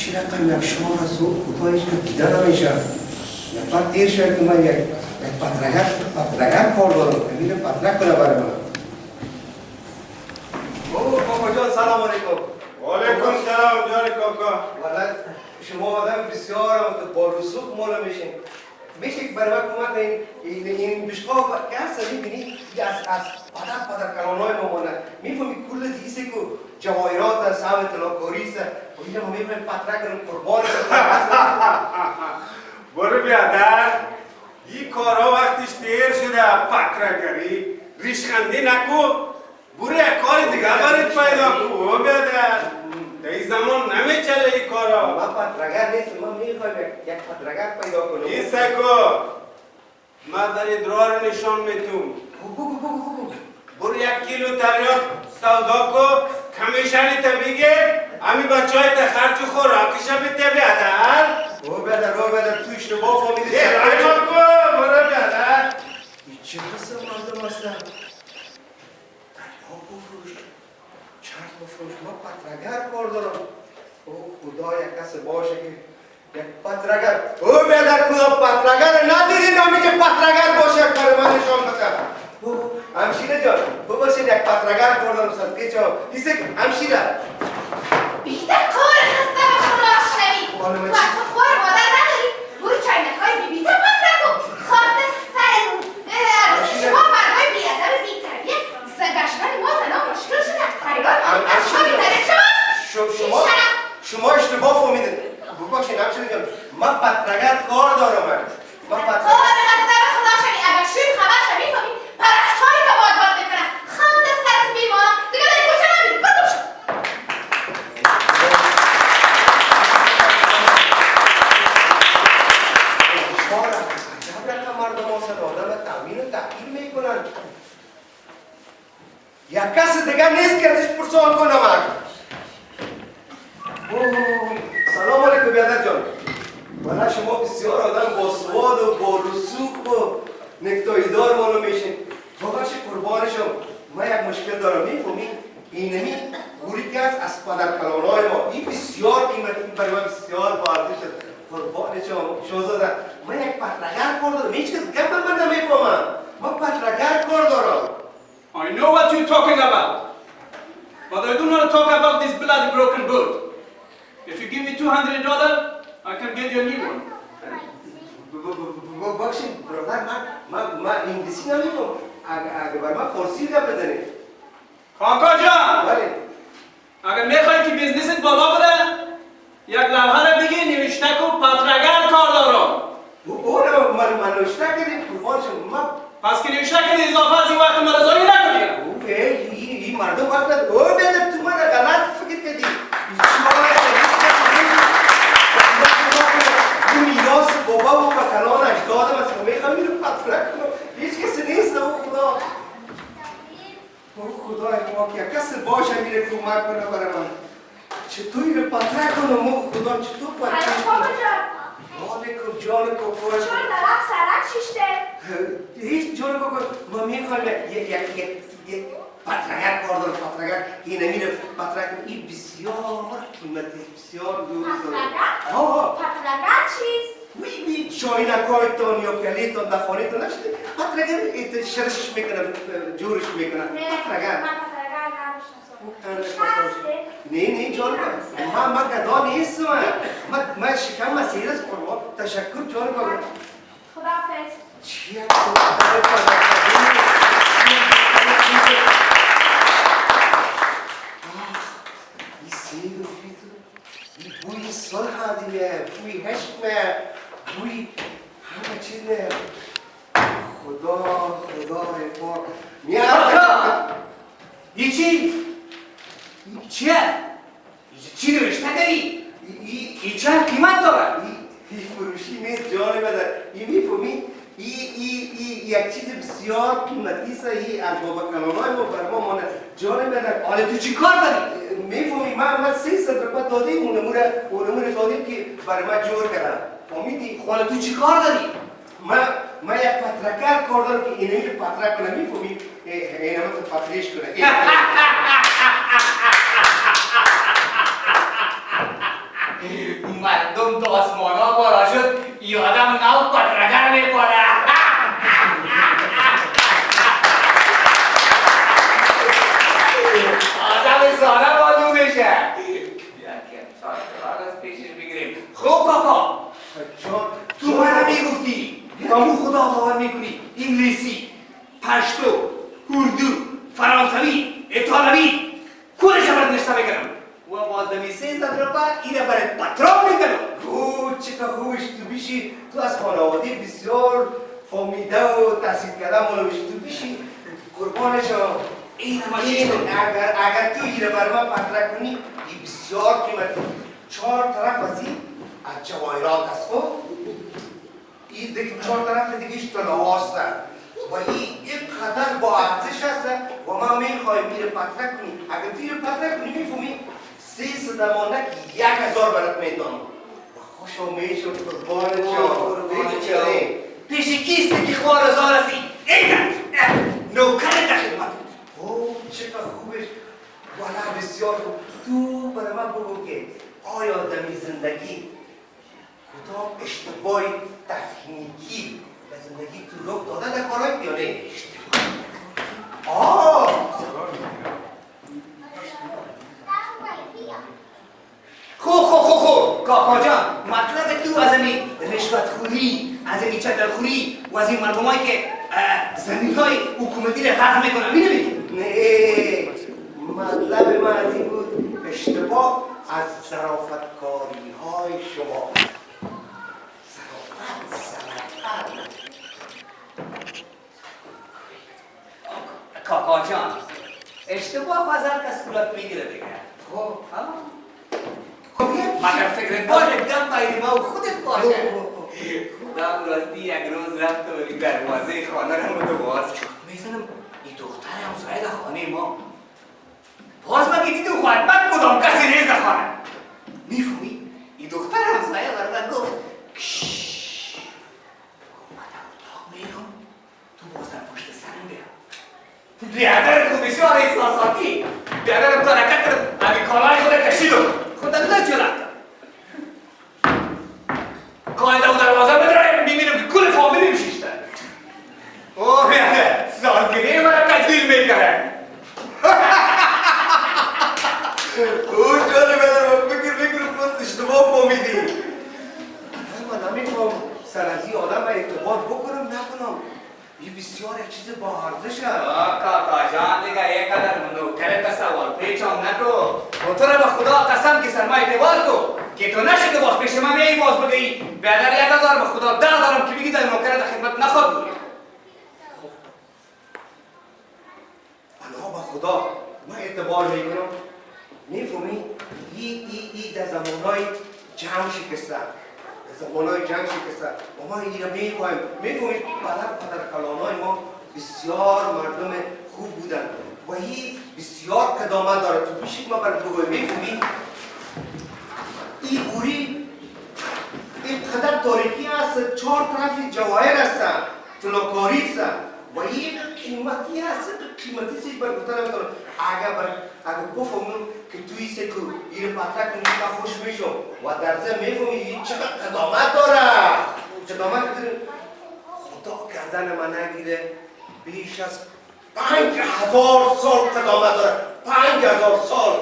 چی رقم یک شما از خدایش که دیده نمیشه نفر دیر شد که من یک پترگر کار دارم امیر پترک کنه برای من کاکا جان سلام علیکم وعلیکم سلام جان کاکا ولد شما آدم بسیار با رسوخ مولا میشین میشه که برای من کمک کنین این بشقا که هست میبینی از پدر کلانهای ما مانه میفهمی کل دیسه که جواهرات است هم اطلاعکاری است و اینجا ما میفهمیم پترک کنیم قربان برو بیادر این کارها وقتش دیر شده پترگری ریشخندی نکو برو یک کار دیگه برات پیدا کو بیادر در این زمان نمیچله این کارا من پترگر نیست من میخوایم یک پترگر پیدا کنم این سکو من در ادرار نشان میتونم برو 1 کیلو تریاک سودا کو کمیشنی تا بگیر امی بچه های تا خرچ و خوراکش هم بیده بیادر او بیادر تو اشتباه فهمیدی ایران کو برو بیادر این چه قصه مردم هستن دریا بفروش چرت بفروش من پترگر کار دارم او خدا یک کس باشه که یک پترگر او بیادر کدام پترگر ندیدی نامی که پترگر باشه کار من نشان بکن همشیره جان بباشید یک پترگر کار دارم صدقه چا ایسه همشیره بیده کار خسته به خدا شوی وقت خوار مادر نداری برو چاینکای بیده پتره کن خاطر سرمون شما فردای بیادم بیتربیه گشتن ما زنها مشکل شده حیران شما اشتباه فهمیدید ببخشید همشیره جان من پترگر کار دارم من کار خسته به خدا شوی اگر شوی خبر شوی فهمی پرخشایی که باد میکنه خاطر سرت بیمانم دیگه در این کشه نمیدی بردم شد یک کس دیگه نیست که ازش پرسان کنم سلام علیکم بیادر جان والا شما بسیار آدم با سواد و با رسوخ و نکتاییدار مانو میشین باباش قربانشم من یک مشکل دارم میفهمی اینمی گوری که از پدر کلانهای ما این بسیار قیمتی برای من بسیار با ارزش قربانشم شاهزاده من یک پترگر کار دارم هیچ کس گپ من نمیفهمم من پترگر کار دارم I know what you're talking about, but I do not talk about this bloody broken boat. If you give me $200, I can get you a new one. بخشید برادر من انگلیسی نمیفهم اگه بر من فارسی گپ بزنید کاکا جان بله اگر میخوای که بیزنست بالا بره یک لوحه رو بگی نوشته کو پترگر کار دارم من نوشته کردیم قربانشم من پس که نوشته کردی اضافه از این وقت مرزایی نکنی این مردم وقت نداره او بیادر تو من غلط فکر کردی این میراث بابا و کلان اجدادم است که میخوام اینو پترک کنم هیچ کسی نیست او خدا خدای ما که کسی باشه میره کمک کنه برای من چطور اینو پترک کنم او خدا چطور پترک کنم علیکم جان کوکو چون درک سرک شیشته هیچ جان کوکو ما میخوایم یک پترگر کار دارم پترگر این نمیره پترک این بسیار قیمتی بسیار دوست دارم پترگر چیست؟ وی چاینکایتان یا کلیتان در خانهتان نشده پترگر شرشش میکنه جورش میکنه پترگر من پترگر نمیشناسم نه جان من گدا نیستم من شکم مسیر است قربان تشکر جان کوکو خداحافظ چیه بوی صلح دیگه بوی عشق بوی همه چیز خدا پاک کاکا این چیه؟ چی نوشته داری؟ این چه قیمت داره؟ این خوشی نیست جان بدر این میفهمی یک چیز بسیار قیمتی است این ارباب کلانای ما بر ما مانه جان بدر حالا تو چی کار داری؟ میفهمی من 300 روپیه دادیم اونمونه دادیم که برای من جور کردن فهمیدی؟ حالا تو چی کار داری؟ من یک پترکر کار دارم که اینمی رو پترک کنم میفهمی؟ اینمی رو پتریش کنم مردم تو آسمانا بالا شد ای آدم نو پترگر میکنه آدم ساله معلوم میشه از پیشش بگیریم خوب کاکا تو من میگفتی با خدا باور میکنی انگلیسی پشتو اردو فرانسوی ایتالوی کلش برات نشته بگیرم و بازدمی 300 روپیه اینه برای پترام میکنم چقدر خوبش تو بیشی تو از خانواده بسیار فامیده و تحصیل کرده مالا بیشی تو بیشی قربانشا این اگر تو ایره بر من پترک کنی این بسیار قیمتی 4 طرف از این از جواهرات است خب این دیگه 4 طرف دیگهش طلا هستن و این قدر با ارزش هست و ما میخوایم ایره پترک کنی اگر تو ایره پترک کنی میفهمی 300 مانده که 1000 برات میدانم خوشو میشم قربانشا پیش کیستی که خوار زار هستی اینه نوکر در خدمت چقدر خوبش والا بسیار خوب تو برای من بگو که آیا در زندگی کدام اشتباهی تکنیکی به زندگی تو رخ داده در کارهای یا نه؟ خوب کاکا جان مطلب تو از این رشوتخوری از این چدرخوری و از این مردمایی که زمینهای حکومتی را غصب میکنن میدونی؟ نه مطلب من از این بود اشتباه از ظرافتکاری های شما ظرافت کاکا جان اشتباه از هر کس صورت میگیره دیگه خب مگر فکر دم باید ما و خودت باشه خودم راستی یک روز رفت و دروازه خانه رو باز میزنم این دختر همسایه در خانه ما باز من که دیدم خواهد من کدام کسی نیست در خانه میفهمی؟ این دختر همسایه برای گفت کشش اومدم اتاق میرم تو بازم پشت سرم بیام بیادر تو بسیار احساساتی بیادرم تا نکت کرد همین کالای خود کشیدم خودم نجو رفتم قاعده و دروازه بدرایم میبینم که کل فامیلی میشیشتن اوه سالگیری مرا تجلیل میکنه او جانی بدر فکر خود اشتباه فهمیدی من نمیفهم سر از این آدم من ارتباط بکنم نکنم این بسیار یک چیز با ارزش است کاکا جان دیگه یک قدر نوکر تصور پیچم نکو و تو را به خدا قسم که سرما اعتبار کو که تو نشه که باز پیش من میایی باز بگی بیادر 1000 به خدا 10000 که بگی در نوکر در خدمت نخواد بود الله به خدا من اعتبار میکنم میفهمی این در زمانهای جنگ شکستن زمانهای جنگ شکستن و ما این را میخواهیم میفهمید پدر کلانای ما بسیار مردم خوب بودن و این بسیار قدامت داره تو پیشید ما برای بگویم میفهمید این گوری اینقدر تاریکی هست 4 طرف جواهر هستن طلاکاری هستن و این قیمتی هست قیمتی سیش باید گفتن نمیتونم اگر بفهمم که توی سکو این پترک کنید من خوش میشم و در ضمن میفهمی این چقدر قدامت داره قدامت داره خدا گردن من نگیره بیش از 5000 سال قدامت داره 5000 سال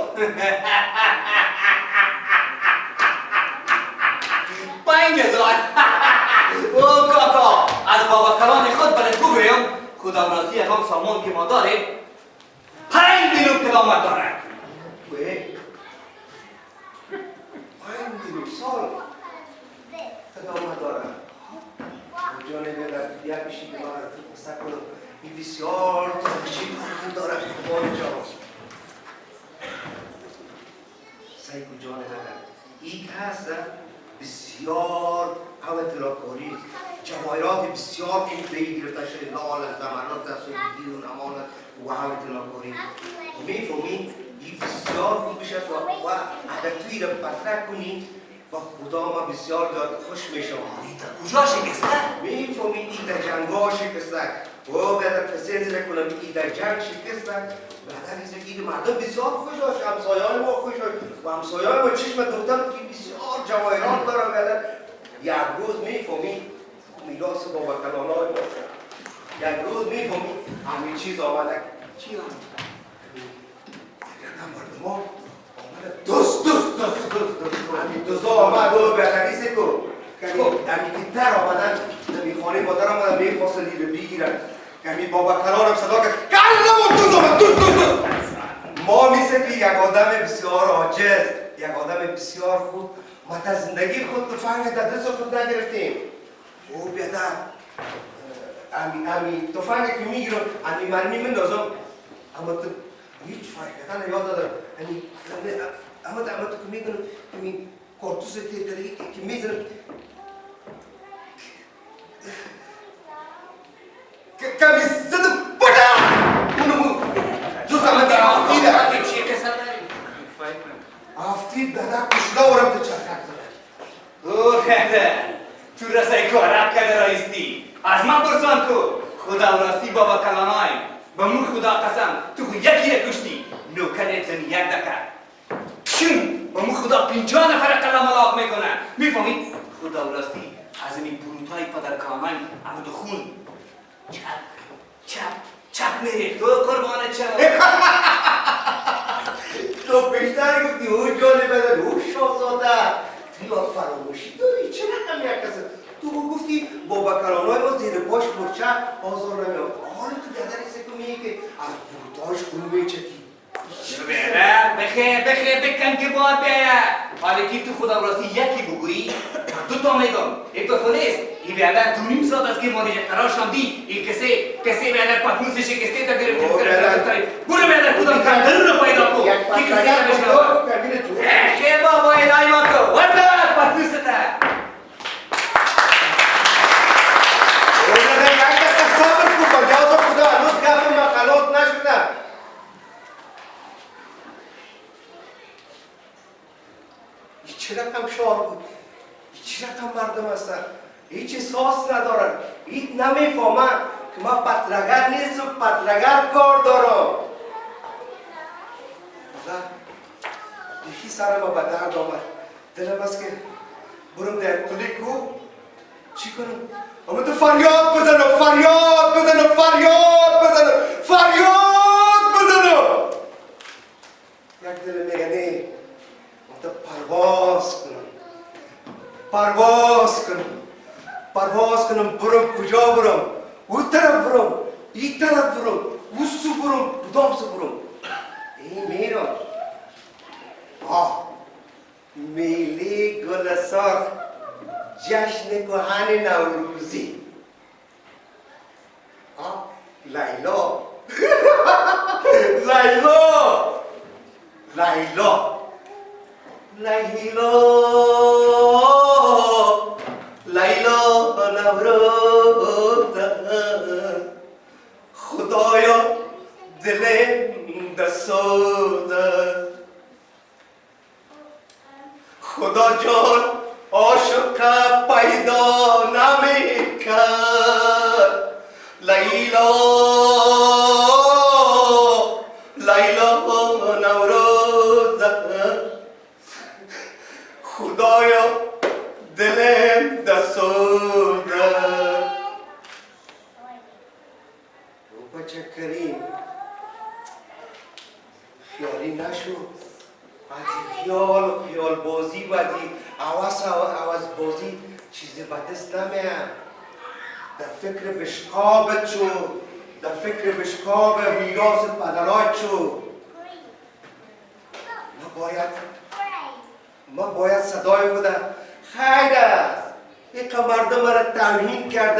5000 او کاکا از بابا کلان خود برات بگویم کدام راستی هم سامان که ما داریم 5 میلیون قدامت داره 5 میلیون سال قدامت داره جانه بیادر یک بشی که من قصه کنم این بسیار تاریخی داره خدا جان سعی کن جانه بیادر این که هست بسیار او اطلاع کاری جواهرات بسیار خوب به این گرفته شده لال زمانات دستوری و نمانت و او اطلاع کاری میفهمی این بسیار خوب بشه و اگر توی را پتره کنی و خدا ما بسیار داد خوش میشم این تا کجا شکسته؟ میفهمی این در جنگا شکسته و بعد کسی زیر کنم این در جنگ شکسته بعد از اینکه مردم بسیار خوش داشت همسایه‌های ما خوش داشت و همسایه‌های ما چشم دوختن که بسیار جواهرات داره بعد یک روز میفهمی میراث بابا کلانای ما یک روز میفهمی همین چیز آمده چی آمده؟ مردم ها آمده دوست همین دوستا آمد و بهتریسه که همین تر آمدن همین خانه مادر آمدن میخواستن این رو بگیرن همین بابا کلان هم صدا کرد که الان دوست آمد دوست ما میشه که یک آدم بسیار عاجز یک آدم بسیار خوب ما تا زندگی خود تفنگ در دست خود نگرفتیم او بیادر امی تفنگ که میگیرم امی مرمی من نازم اما تو هیچ فرق نکنه یاد دارم اما تو که میکنم که می کارتوس تیتری که میزنم کمی زدم بڑا اونو جو زمان در آفتیده آفتید بدر کشلا ورم تو چرخک زده او خیده تو رسای کارک کرده رایستی از من پرسان تو خدا و راستی بابا کلانای به مون خدا قسم تو خود یکی کشتی نوکرت زنی یک دکر شون به مون خدا 50 نفر قلم ملاق میکنه میفهمی خدا و راستی از این بروتای پدر کامل اما تو خون چپ میریخت تو قربان چپ تو بیشتر گفتی او جانه بدن او شاهزاده خیال فراموشی داری چه رقم یک کسی تو گفتی بابا کلانای ما زیر پاش مرچه آزار نمیافت حالا تو دادریسه که میگه که از بروتاش خون میچکی بخیر بکن که باید بیاید حالا که تو خدا براستی یکی بگویی دو تا میگم یک تا خونیست این بیادر 2.5 ساعت از که ما دیگه قرار شدی این کسی بیادر پتنوس شکسته تا گرفتیم برو بیادر خودم کندرون رو پیدا کن که کسی تا بشنوه خیر بابا الهی ما کو وطن پتنوس تا چه رقم شعار بود چه رقم مردم هستن هیچ احساس ندارن هیچ نمیفهمن که ما پترگر نیست و پترگر کار دارم یکی سر ما به درد آمد دلم است که برم در کلیکو چی کنم اما تو فریاد بزنم یک دل میگه نه تو پرواز کنم برم کجا برم او طرف برم این طرف برم او سو برم کدام سو برم این میرم میلی گلسار جشن کهن نوروزی لیلا نوروز خدایا دلم دسوز خدا جان عاشق پیدا نمیکرد لیلا نوروز خدایا دلم دسوز او بچه کریم خیالی نشد خیال بازی بدی عوض بازی چیزی به دست نمیاد در فکر بشقابت شو در فکر بشقاب میراث پدرات شو ما باید صدای خود خیر است یک مردم را توهین کرده